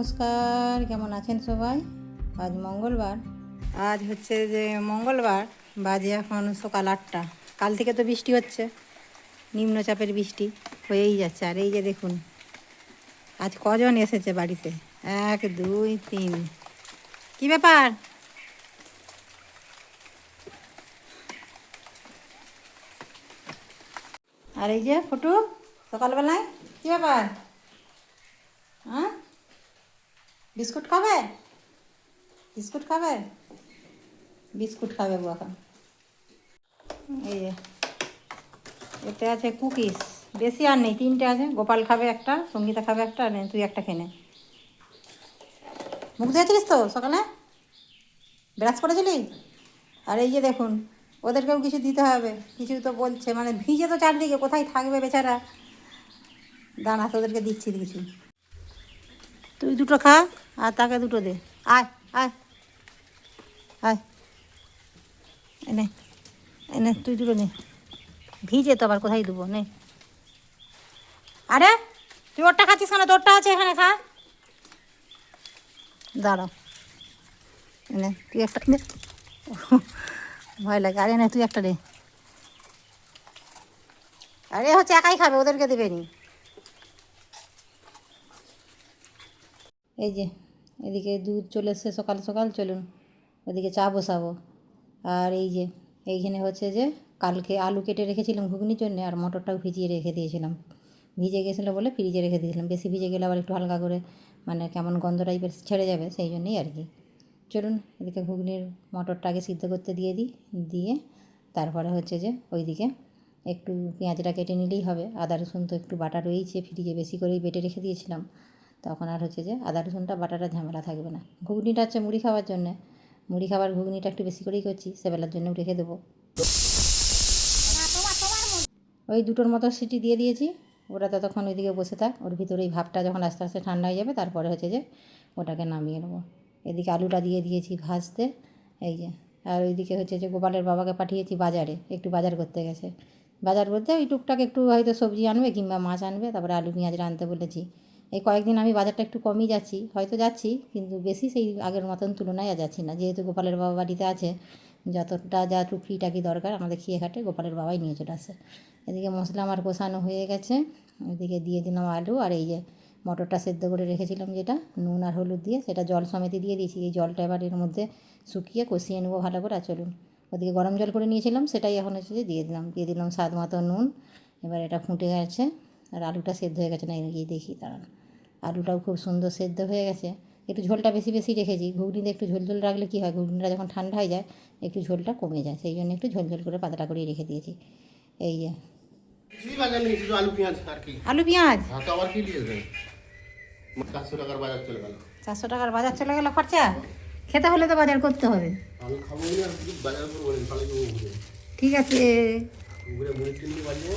নমস্কার, কেমন আছেন সবাই? আজ মঙ্গলবার। আজ হচ্ছে যে মঙ্গলবার, বাজে এখন সকাল 8টা। কাল থেকে তো বৃষ্টি হচ্ছে, নিম্নচাপের বৃষ্টি হয়েই যাচ্ছে। আর এই যে দেখুন, আজ কজন এসেছে বাড়িতে? 1 2 3। কী ব্যাপার? আর এই যে ফটু, সকালবেলায় কী ব্যাপার? হ্যাঁ, বিস্কুট খাবে? বিস্কুট খাবে? বিস্কুট খাবে গো এখন। এই যে এতে আছে কুকিজ, বেশি আর নেই, 3টে আছে। গোপাল খাবে একটা, সঙ্গীতা খাবে একটা, আর তুই একটা খেয়ে নে। মুখ ধুয়েছিলিস তো সকালে? ব্রাশ করেছিলি? আর এই যে দেখুন, ওদেরকেও কিছু দিতে হবে। কিছু তো বলছে, মানে ভিজে তো চারদিকে, কোথায় থাকবে বেচারা। দাঁড়া, তোদেরকে দিচ্ছি কিছু। তুই দুটো খা আর তাকে দুটো দে। আয় আয় আয়, এনে এনে তুই দুটো নে। ভিজে তো আবার কোথায় দেবো, নে। আরে তুই ওরটা খাচ্ছিস কেন? তোরটা আছে এখানে, খা। দাঁড়াও, এনে তুই একটা নে। ভয় লাগে। আরে না, তুই একটা নে। আরে হচ্ছে একাই খাবে, ওদেরকে দেবে নি। এই যে এদিকে দুধ চলে এসছে সকাল সকাল, চলুন ওদিকে চা বসাবো। আর এই যে এইখানে হচ্ছে যে কালকে আলু কেটে রেখেছিলাম ঘুগনির জন্য, আর মটরটাও ভিজিয়ে রেখে দিয়েছিলাম। ভিজে গেছিলো বলে ফ্রিজে রেখে দিয়েছিলাম। বেশি ভিজে গেলে আবার একটু হালকা করে মানে কেমন গন্ধ টাইপের ছেড়ে যাবে, সেই জন্যই আর কি। চলুন এদিকে ঘুগনির মটরটা আগে সিদ্ধ করতে দিয়ে দিই। দিয়ে তারপরে হচ্ছে যে ওইদিকে একটু পেঁয়াজটা কেটে নিলেই হবে। আদা রসুন তো একটু বাটা রয়েছে, ফ্রিজে বেশি করেই বেটে রেখে দিয়েছিলাম। তখন আর হচ্ছে যে আদা রসুনটা বাটাটা ঝামেলা থাকবে না। ঘুগনিটা হচ্ছে মুড়ি খাওয়ার জন্যে, মুড়ি খাবার ঘুগনিটা একটু বেশি করেই করছি, সেবেলার জন্যও রেখে দেবো। ওই 2টোর মতো সিটি দিয়ে দিয়েছি। ওটা ততক্ষণ ওইদিকে বসে থাক, ওর ভিতরে এই ভাবটা যখন আস্তে আস্তে ঠান্ডা হয়ে যাবে, তারপরে হচ্ছে যে ওটাকে নামিয়ে নেবো। এদিকে আলুটা দিয়ে দিয়েছি ভাজতে, এই যে। আর ওইদিকে হচ্ছে যে গোপালের বাবাকে পাঠিয়েছি বাজারে, একটু বাজার করতে গেছে। বাজার বলতে ওই টুকটাক একটু হয়তো সবজি আনবে কিংবা মাছ আনবে, তারপরে আলু পেঁয়াজটা আনতে বলেছি। এই কয়েকদিন আমি বাজারটা একটু কমই যাচ্ছি, হয়তো যাচ্ছি কিন্তু বেশি সেই আগের মতন তুলনায় আর যাচ্ছি না, যেহেতু গোপালের বাবা বাড়িতে আছে। যতটা যা টুকরিটাকি দরকার আমাদের খেয়ে খাটে গোপালের বাবাই নিয়ে চলে আসে। এদিকে মশলা আমার কষানো হয়ে গেছে, ওইদিকে দিয়ে দিলাম আলু। আর এই যে মটরটা সেদ্ধ করে রেখেছিলাম যেটা নুন আর হলুদ দিয়ে, সেটা জল সমেত দিয়ে দিয়েছি। এই জলটা এবার এর মধ্যে শুকিয়ে কষিয়ে নেবো ভালো করে। আর চলুন ওদিকে গরম জল করে নিয়েছিলাম, সেটাই এখন হচ্ছে যে দিয়ে দিলাম স্বাদ মতো নুন। এবার এটা ফুটে গেছে আর আলুটা সেদ্ধ হয়ে গেছে না, গিয়ে দেখি দাঁড়ান। আলুটাও খুব সুন্দর সেদ্ধ হয়ে গেছে। একটু ঝোলটা বেশি বেশি রেখেছি, ঘুগনিতে একটু ঝোল ঝোল রাখলে কী হয়, ঘুগনিটা যখন ঠান্ডা হয়ে যায় একটু ঝোলটা কমে যায়, সেই জন্য একটু ঝোল ঝোল করে পাতলা করে রেখে দিয়েছি। এই যে আলু পেঁয়াজ আর কি, আলু পেঁয়াজ। হ্যাঁ, তো আবার কি দিয়েছে? 400 টাকার বাজার চলে গেল। 400 টাকার বাজার চলে গেল খরচা। খেতে হলে তো বাজার করতে হবে। আমি খাবো না, আর কিছু বাজার করব না, তাহলে কি হবে? ঠিক আছে, ঘুরে মুড়ি কিনতে পারবো।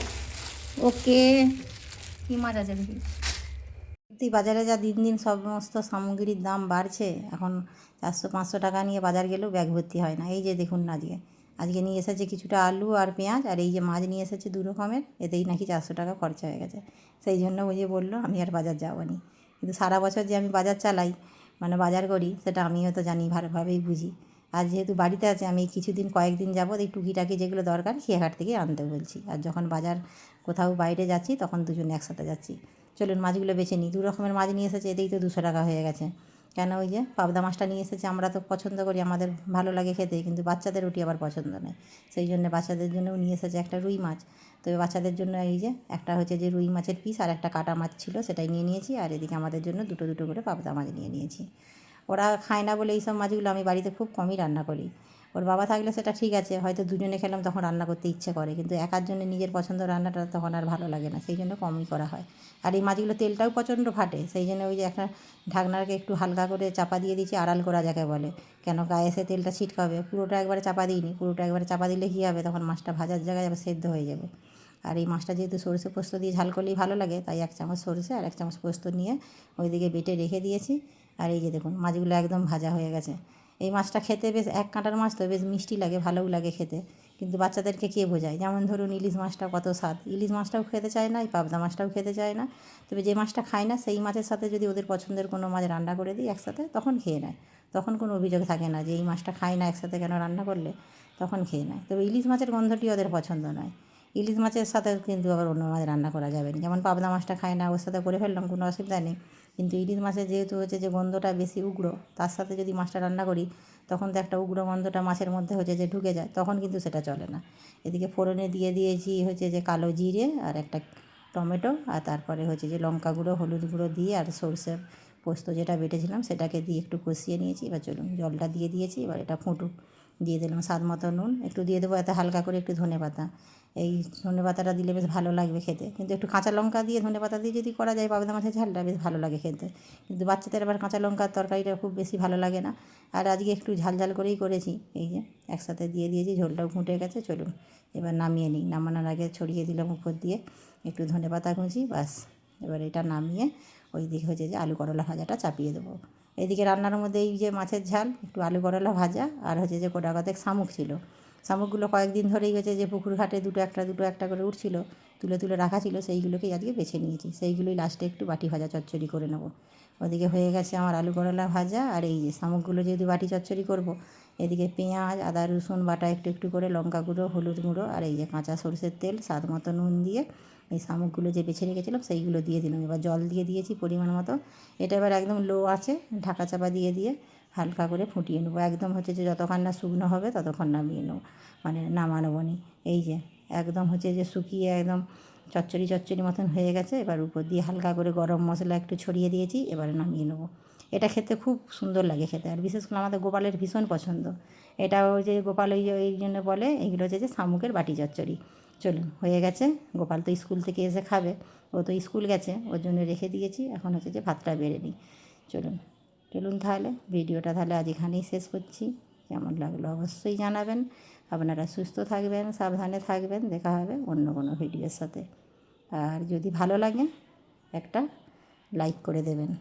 ওকে। কি মাছ আছে দেখি। সত্যি বাজারে যা দিন দিন সমস্ত সামগ্রীর দাম বাড়ছে, এখন 400-500 টাকা নিয়ে বাজার গেলেও ব্যাগ ভর্তি হয় না। এই যে দেখুন না, আজকে নিয়ে এসেছে কিছুটা আলু আর পেঁয়াজ, আর এই যে মাছ নিয়ে এসেছে 2 রকমের, এতেই নাকি 400 টাকা খরচা হয়ে গেছে। সেই জন্য ওই যে বললো আমি আর বাজার যাবো না। কিন্তু সারা বছর যে আমি বাজার চালাই, মানে বাজার করি, সেটা আমিও তো জানি, ভালোভাবেই বুঝি। আর যেহেতু বাড়িতে আছে, আমি কিছুদিন কয়েকদিন যাবো এই টুকিটাকি যেগুলো দরকার খেয়াঘাট থেকে আনতে বলছি। আর যখন বাজার কোথাও বাইরে যাচ্ছি তখন দুজনে একসাথে যাচ্ছি। চলুন মাছগুলো বেছে নিই। 2 রকমের মাছ নিয়ে এসেছে, এতেই তো 200 টাকা হয়ে গেছে। কেন, ওই যে পাবদা মাছটা নিয়ে এসেছে, আমরা তো পছন্দ করি, আমাদের ভালো লাগে খেতে, কিন্তু বাচ্চাদের ওটি আবার পছন্দ নয়। সেই জন্য বাচ্চাদের জন্যও নিয়ে এসেছে একটা রুই মাছ। তবে বাচ্চাদের জন্য এই যে একটা হচ্ছে যে রুই মাছের পিস, আর একটা কাটা মাছ ছিল, সেটাই নিয়ে নিয়েছি। আর এদিকে আমাদের জন্য দুটো দুটো করে পাবদা মাছ নিয়ে নিয়েছি। ওরা খায় না বলে এইসব মাছগুলো আমি বাড়িতে খুব কমই রান্না করি। ওর বাবা থাকলে সেটা ঠিক আছে, হয়তো দুজনে খেলাম তখন রান্না করতে ইচ্ছে করে, কিন্তু একার জন্য নিজের পছন্দ রান্নাটা তখন আর ভালো লাগে না, সেই জন্য কমই করা হয়। আর এই মাছগুলো তেলটাও প্রচণ্ড ফাটে, সেই জন্য ওই যে একটা ঢাকনাকে একটু হালকা করে চাপা দিয়ে দিয়েছি, আড়াল করা যাকে বলে। কেন গায়ে এসে তেলটা ছিটকাবে, পুরোটা একবারে চাপা দিইনি। পুরোটা একবারে চাপা দিলে কী হবে, তখন মাছটা ভাজার জায়গায় আবার সেদ্ধ হয়ে যাবে। আর এই মাছটা যেহেতু সরষে পোস্ত দিয়ে ঝাল করলেই ভালো লাগে, তাই 1 চামচ সরষে আর 1 চামচ পোস্ত নিয়ে ওইদিকে বেটে রেখে দিয়েছি। আর এই যে দেখুন মাছগুলো একদম ভাজা হয়ে গেছে। এই মাছটা খেতে বেশ, 1 কাঁটার মাছ তো বেশ মিষ্টি লাগে, ভালোও লাগে খেতে। কিন্তু বাচ্চাদেরকে কে বোঝায়? যেমন ধরুন ইলিশ মাছটা কত স্বাদ, ইলিশ মাছটাও খেতে চায় না, এই পাবদা মাছটাও খেতে চায় না। তবে যে মাছটা খায় না সেই মাছের সাথে যদি ওদের পছন্দের কোনো মাছ রান্না করে দিই একসাথে, তখন খেয়ে নেয়। তখন কোনো অভিযোগ থাকে না যে এই মাছটা খায় না একসাথে কেন রান্না করলে, তখন খেয়ে নেয়। তবে ইলিশ মাছের গন্ধটি ওদের পছন্দ নয়। ইলিশ মাছের সাথে কিন্তু আবার অন্য মাছ রান্না করা যাবে না। যেমন পাবদা মাছটা খায় না, ওর সাথে করে ফেললাম, কোনো অসুবিধা নেই। কিন্তু ইলিশ মাছের যেহেতু হচ্ছে যে গন্ধটা বেশি উগ্র, তার সাথে যদি মাছটা রান্না করি তখন তো একটা উগ্র গন্ধটা মাছের মধ্যে হচ্ছে যে ঢুকে যায়, তখন কিন্তু সেটা চলে না। এদিকে ফোড়নে দিয়ে দিয়েছি হচ্ছে যে কালো জিরে আর একটা টমেটো, আর তারপরে হচ্ছে যে লঙ্কা গুঁড়ো, হলুদ গুঁড়ো দিয়ে আর সরষে পোস্ত যেটা বেটেছিলাম সেটাকে দিয়ে একটু কষিয়ে নিয়েছি। এবার চলুন জলটা দিয়ে দিয়েছি, এবার এটা ফুটুক। দিয়ে দিলাম স্বাদ মতো নুন, একটু দিয়ে দেবো এতে হালকা করে একটু ধনেপাতা। এই ধনেপাতাটা দিলে বেশ ভালো লাগবে খেতে, কিন্তু একটু কাঁচা লঙ্কা দিয়ে ধনেপাতা দিয়ে যদি করা যায় পাবদা মাছের ঝালটা বেশ ভালো লাগে খেতে। কিন্তু বাচ্চাদের আবার কাঁচা লঙ্কার তরকারিটা খুব বেশি ভালো লাগে না। আর আজকে একটু ঝাল ঝাল করেই করেছি। এই যে একসাথে দিয়ে দিয়েছি, ঝোলটাও ফুটে গেছে। চলুন এবার নামিয়ে নিই। নামানোর আগে ছড়িয়ে দিলাম উপর দিয়ে একটু ধনেপাতা কুচি, বাস। এবার এটা নামিয়ে ওই দিকে হচ্ছে যে আলু করলা ভাজাটা চাপিয়ে দেবো। এদিকে রান্নার মধ্যে এই যে মাছের ঝাল, একটু আলু করলা ভাজা, আর হচ্ছে যে গোটা কতক শামুক ছিল। শামুকগুলো কয়েকদিন ধরেই হচ্ছে যে পুকুর ঘাটে দুটো একটা করে উঠছিল, তুলে তুলে রাখা ছিল, সেইগুলোকেই আজকে বেছে নিয়েছি। সেইগুলোই লাস্টে একটু বাটি ভাজা চচ্চড়ি করে নেবো। ওদিকে হয়ে গেছে আমার আলু করলা ভাজা, আর এই যে শামুকগুলো যেহেতু বাটি চচ্চড়ি করব, এদিকে পেঁয়াজ আদা রসুন বাটা একটু একটু করে, লঙ্কা গুঁড়ো হলুদ গুঁড়ো, আর এই যে কাঁচা সরষের তেল, স্বাদ মতো নুন দিয়ে এই শামুকগুলো যে বেছে রেখেছিলাম সেইগুলো দিয়ে দিলাম। এবার জল দিয়ে দিয়েছি পরিমাণ মতো। এটা এবার একদম লো আছে ঢাকা চাপা দিয়ে দিয়ে হালকা করে ফুটিয়ে নেবো। একদম হচ্ছে যে যতক্ষণ না শুকনো হবে ততক্ষণ নামিয়ে নেবো, মানে নামানো নি। এই যে একদম হচ্ছে যে শুকিয়ে একদম চচ্চড়ি চচ্চড়ি মতন হয়ে গেছে। এবার উপর দিয়ে হালকা করে গরম মশলা একটু ছড়িয়ে দিয়েছি, এবারে নামিয়ে নেবো। এটা খেতে খুব সুন্দর লাগে খেতে, আর বিশেষ করে আমাদের গোপালের ভীষণ পছন্দ। এটা ওই যে গোপাল ওই জন্য বলে এইগুলো হচ্ছে যে শামুকের বাটি চচ্চড়ি। চলুন হয়ে গেছে, গোপাল তো স্কুল থেকে এসে খাবে, ও তো স্কুল গেছে, ওর জন্য রেখে দিয়েছি। এখন হচ্ছে যে ভাতটা বেড়ে নিই। চলুন চলুন তাহলে ভিডিওটা তাহলে আজ এখানেই শেষ করছি। কেমন লাগলো অবশ্যই জানাবেন। আপনারা সুস্থ থাকবেন, সাবধানে থাকবেন। দেখা হবে অন্য কোনো ভিডিওর সাথে। আর যদি ভালো লাগে একটা লাইক করে দেবেন।